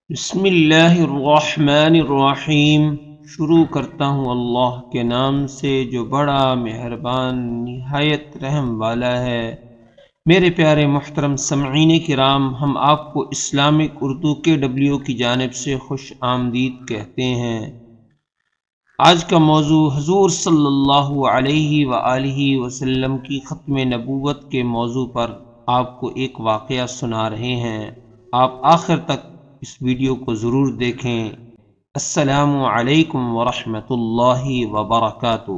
بسم اللہ الرحمن الرحیم۔ شروع کرتا ہوں اللہ کے نام سے جو بڑا مہربان نہایت رحم والا ہے۔ میرے پیارے محترم سمعین کرام، ہم آپ کو اسلامک اردو KW کی جانب سے خوش آمدید کہتے ہیں۔ آج کا موضوع حضور صلی اللہ علیہ وآلہ وسلم کی ختم نبوت کے موضوع پر آپ کو ایک واقعہ سنا رہے ہیں۔ آپ آخر تک اس ویڈیو کو ضرور دیکھیں۔ السلام علیکم ورحمۃ اللہ وبرکاتہ۔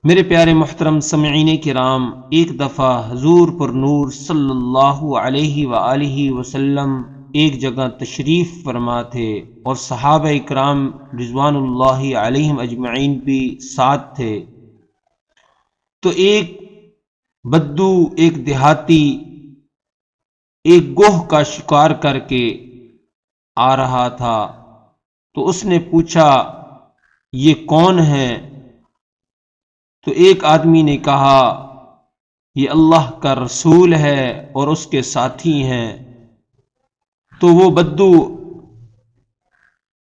میرے پیارے محترم سمعین کرام، ایک دفعہ حضور پر نور صلی اللہ علیہ وآلہ وسلم ایک جگہ تشریف فرما تھے اور صحابہ اکرام رضوان اللہ علیہم اجمعین بھی ساتھ تھے، تو ایک بدو، ایک دیہاتی ایک گوہ کا شکار کر کے آ رہا تھا، تو اس نے پوچھا یہ کون ہے؟ تو ایک آدمی نے کہا یہ اللہ کا رسول ہے اور اس کے ساتھی ہیں۔ تو وہ بدو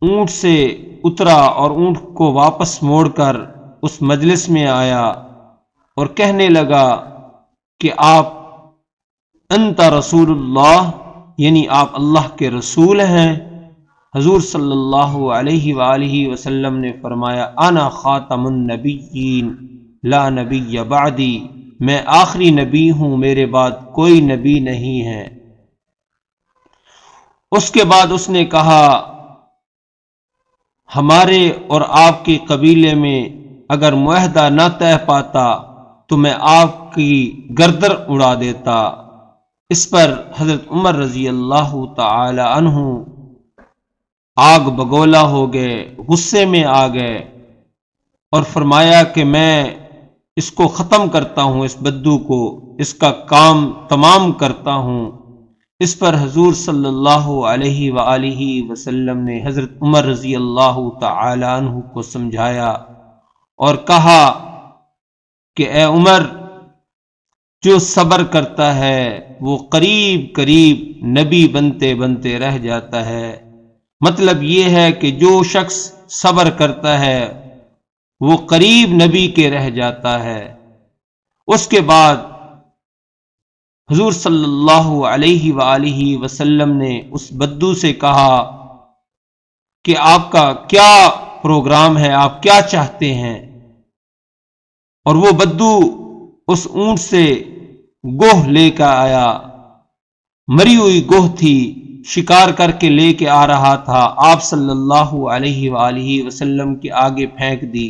اونٹ سے اترا اور اونٹ کو واپس موڑ کر اس مجلس میں آیا اور کہنے لگا کہ آپ انت رسول اللہ، یعنی آپ اللہ کے رسول ہیں۔ حضور صلی اللہ علیہ وآلہ وسلم نے فرمایا انا خاتم النبیین لا نبی بعدی، میں آخری نبی ہوں، میرے بعد کوئی نبی نہیں ہے۔ اس کے بعد اس نے کہا ہمارے اور آپ کے قبیلے میں اگر معاہدہ نہ طے پاتا تو میں آپ کی گردن اڑا دیتا۔ اس پر حضرت عمر رضی اللہ تعالی عنہ آگ بگولا ہو گئے، غصے میں آ گئے اور فرمایا کہ میں اس کو ختم کرتا ہوں، اس بدو کو، اس کا کام تمام کرتا ہوں۔ اس پر حضور صلی اللہ علیہ وآلہ وسلم نے حضرت عمر رضی اللہ تعالی عنہ کو سمجھایا اور کہا کہ اے عمر، جو صبر کرتا ہے وہ قریب قریب نبی بنتے بنتے رہ جاتا ہے۔ مطلب یہ ہے کہ جو شخص صبر کرتا ہے وہ قریب نبی کے رہ جاتا ہے۔ اس کے بعد حضور صلی اللہ علیہ وآلہ وسلم نے اس بدو سے کہا کہ آپ کا کیا پروگرام ہے، آپ کیا چاہتے ہیں؟ اور وہ بدو اس اونٹ سے گوہ لے کر آیا، مری ہوئی گوہ تھی، شکار کر کے لے کے آ رہا تھا، آپ صلی اللہ علیہ وآلہ وسلم کے آگے پھینک دی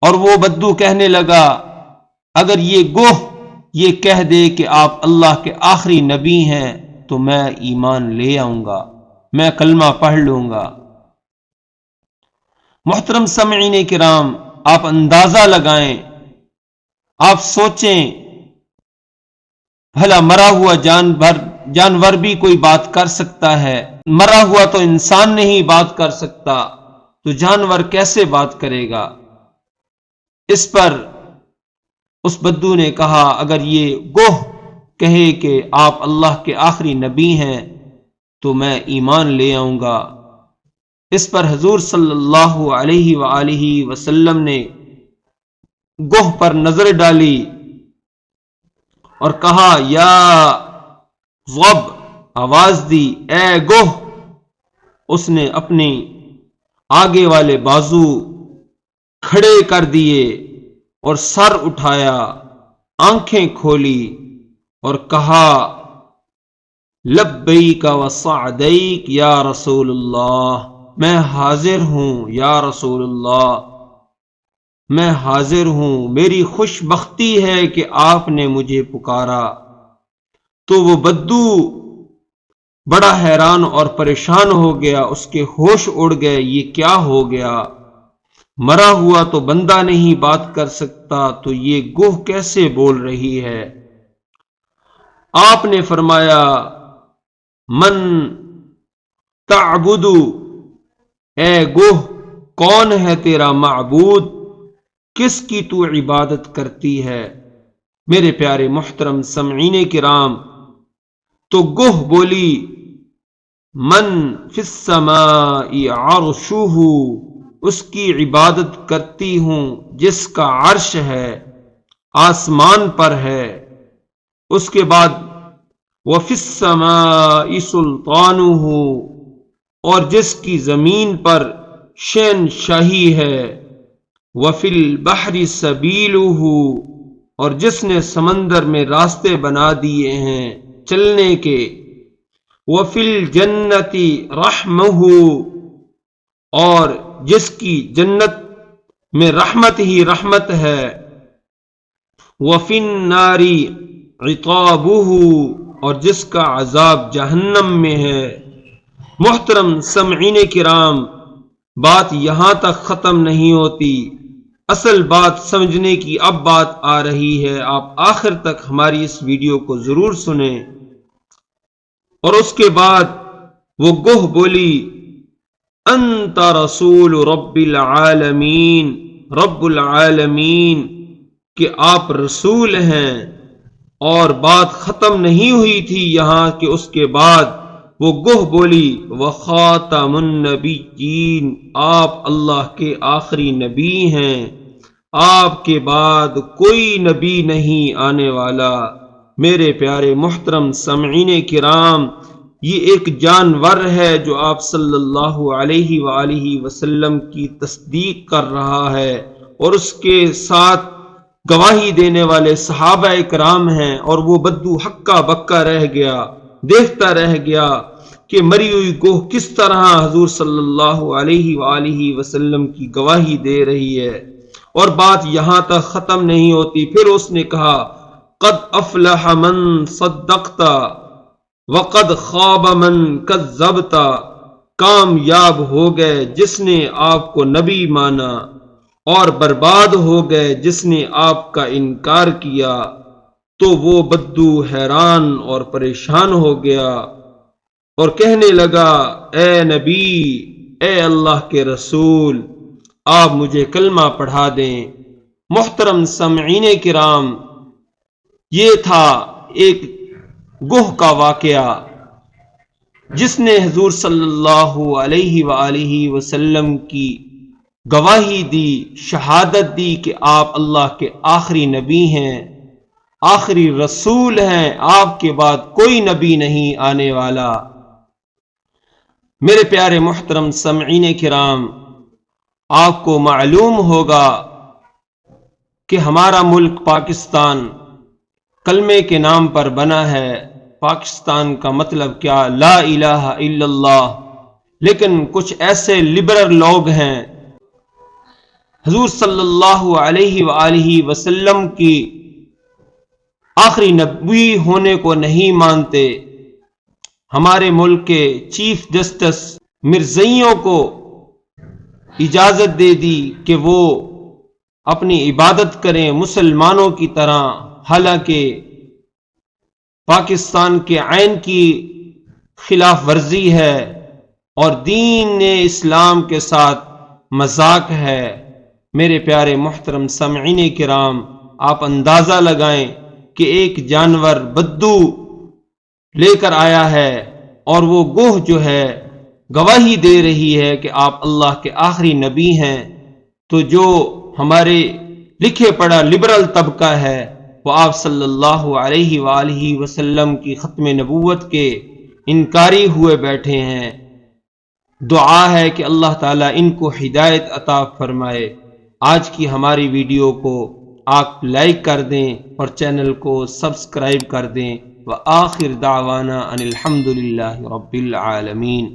اور وہ بدو کہنے لگا اگر یہ گوہ یہ کہہ دے کہ آپ اللہ کے آخری نبی ہیں تو میں ایمان لے آؤں گا، میں کلمہ پڑھ لوں گا۔ محترم سامعین کرام، آپ اندازہ لگائیں، آپ سوچیں، بھلا مرا ہوا جانور بھی کوئی بات کر سکتا ہے؟ مرا ہوا تو انسان نہیں بات کر سکتا، تو جانور کیسے بات کرے گا؟ اس پر اس بدو نے کہا اگر یہ گوہ کہے کہ آپ اللہ کے آخری نبی ہیں تو میں ایمان لے آؤں گا۔ اس پر حضور صلی اللہ علیہ وآلہ وسلم نے گوہ پر نظر ڈالی اور کہا یا ضب، آواز دی اے گوہ۔ اس نے اپنے آگے والے بازو کھڑے کر دیے اور سر اٹھایا، آنکھیں کھولی اور کہا لبیک وسعدیک یا رسول اللہ، میں حاضر ہوں یا رسول اللہ، میں حاضر ہوں، میری خوش بختی ہے کہ آپ نے مجھے پکارا۔ تو وہ بدو بڑا حیران اور پریشان ہو گیا، اس کے ہوش اڑ گئے، یہ کیا ہو گیا؟ مرا ہوا تو بندہ نہیں بات کر سکتا، تو یہ گوہ کیسے بول رہی ہے؟ آپ نے فرمایا من تعبد، اے گوہ کون ہے تیرا معبود، کس کی تو عبادت کرتی ہے؟ میرے پیارے محترم سمعین کرام، تو گوہ بولی من فی السماء عرشہ، اس کی عبادت کرتی ہوں جس کا عرش ہے، آسمان پر ہے۔ اس کے بعد وفی السماء سلطانہ، اور جس کی زمین پر شہنشاہی ہے۔ وفی البحر سبیلہ، اور جس نے سمندر میں راستے بنا دیے ہیں چلنے کے۔ وفی الجنت رحمہ، اور جس کی جنت میں رحمت ہی رحمت ہے۔ وفی النار عقابہ، اور جس کا عذاب جہنم میں ہے۔ محترم سامعین کرام، بات یہاں تک ختم نہیں ہوتی، اصل بات سمجھنے کی اب بات آ رہی ہے۔ آپ آخر تک ہماری اس ویڈیو کو ضرور سنیں۔ اور اس کے بعد وہ گوہ بولی انت رسول رب العالمین، رب العالمین، کہ آپ رسول ہیں۔ اور بات ختم نہیں ہوئی تھی یہاں کہ اس کے بعد وہ گوہ بولی وخاتم النبیین، آپ اللہ کے آخری نبی ہیں، آپ کے بعد کوئی نبی نہیں آنے والا۔ میرے پیارے محترم سامعین کرام، یہ ایک جانور ہے جو آپ صلی اللہ علیہ وآلہ وسلم کی تصدیق کر رہا ہے، اور اس کے ساتھ گواہی دینے والے صحابہ اکرام ہیں، اور وہ بدو ہکا بکا رہ گیا، دیکھتا رہ گیا کہ مری ہوئی گوہ کس طرح حضور صلی اللہ علیہ وآلہ وسلم کی گواہی دے رہی ہے۔ اور بات یہاں تک ختم نہیں ہوتی، پھر اس نے کہا قد افلح من صدقت وقد خاب من کذبت، کامیاب ہو گئے جس نے آپ کو نبی مانا، اور برباد ہو گئے جس نے آپ کا انکار کیا۔ تو وہ بدو حیران اور پریشان ہو گیا اور کہنے لگا اے نبی، اے اللہ کے رسول، آپ مجھے کلمہ پڑھا دیں۔ محترم سامعین کرام، یہ تھا ایک گوہ کا واقعہ جس نے حضور صلی اللہ علیہ وآلہ وسلم کی گواہی دی، شہادت دی کہ آپ اللہ کے آخری نبی ہیں، آخری رسول ہیں، آپ کے بعد کوئی نبی نہیں آنے والا۔ میرے پیارے محترم سامعین کرام، آپ کو معلوم ہوگا کہ ہمارا ملک پاکستان کلمے کے نام پر بنا ہے۔ پاکستان کا مطلب کیا؟ لا الہ الا اللہ۔ لیکن کچھ ایسے لبرل لوگ ہیں حضور صلی اللہ علیہ وآلہ وسلم کی آخری نبی ہونے کو نہیں مانتے۔ ہمارے ملک کے چیف جسٹس مرزائیوں کو اجازت دے دی کہ وہ اپنی عبادت کریں مسلمانوں کی طرح، حالانکہ پاکستان کے آئین کی خلاف ورزی ہے اور دین اسلام کے ساتھ مذاق ہے۔ میرے پیارے محترم سامعین کرام، آپ اندازہ لگائیں کہ ایک جانور بدو لے کر آیا ہے، اور وہ گوہ جو ہے گواہی دے رہی ہے کہ آپ اللہ کے آخری نبی ہیں، تو جو ہمارے لکھے پڑھا لبرل طبقہ ہے وہ آپ صلی اللہ علیہ وآلہ وسلم کی ختم نبوت کے انکاری ہوئے بیٹھے ہیں۔ دعا ہے کہ اللہ تعالیٰ ان کو ہدایت عطا فرمائے۔ آج کی ہماری ویڈیو کو آپ لائک کر دیں اور چینل کو سبسکرائب کر دیں۔ وآخر دعوانا ان الحمد للہ رب العالمین۔